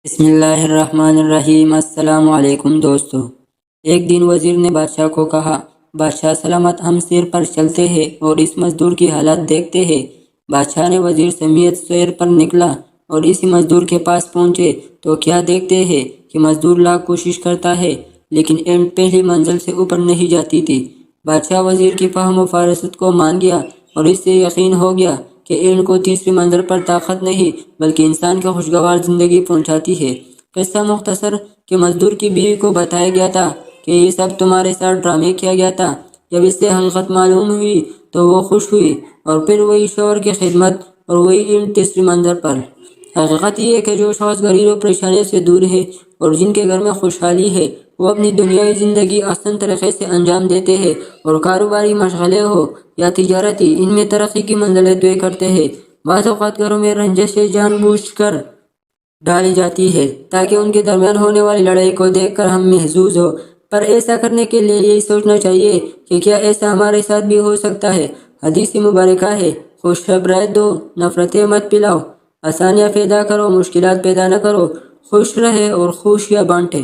بسم اللہ الرحمن الرحیم۔ السلام علیکم دوستو۔ ایک دن وزیر نے بادشاہ کو کہا، بادشاہ سلامت، ہم سیر پر چلتے ہیں اور اس مزدور کی حالت دیکھتے ہیں۔ بادشاہ نے وزیر سمیت سیر پر نکلا اور اسی مزدور کے پاس پہنچے تو کیا دیکھتے ہیں کہ مزدور لاکھ کوشش کرتا ہے لیکن اینٹ پہلی منزل سے اوپر نہیں جاتی تھی۔ بادشاہ وزیر کی فہم و فراست کو مان گیا اور اس سے یقین ہو گیا کہ اینٹ کو تیسری منزل پر طاقت نہیں بلکہ انسان کا خوشگوار زندگی پہنچاتی ہے۔ قصہ مختصر کہ مزدور کی بیوی کو بتایا گیا تھا کہ یہ سب تمہارے ساتھ ڈرامے کیا گیا تھا۔ جب اس سے حقیقت معلوم ہوئی تو وہ خوش ہوئی اور پھر وہی شوہر کی خدمت اور وہی اینٹ تیسری منزل پر۔ حقیقت یہ ہے کہ جو شخص غریب و پریشانی سے دور ہے اور جن کے گھر میں خوشحالی ہے وہ اپنی دنیاوی زندگی آسان طریقے سے انجام دیتے ہیں اور کاروباری مشغلے ہو یا تجارتی ان میں ترقی کی منزلیں طے کرتے ہیں۔ بعض اوقات گھروں میں رنجشیں جان بوجھ کر ڈالی جاتی ہے تاکہ ان کے درمیان ہونے والی لڑائی کو دیکھ کر ہم محظوظ ہو، پر ایسا کرنے کے لیے یہی سوچنا چاہیے کہ کیا ایسا ہمارے ساتھ بھی ہو سکتا ہے۔ حدیث مبارکہ ہے، خوش رائے دو، نفرتیں مت پلاؤ، آسانیاں پیدا کرو، مشکلات پیدا نہ کرو، خوش رہے اور خوشیاں بانٹے۔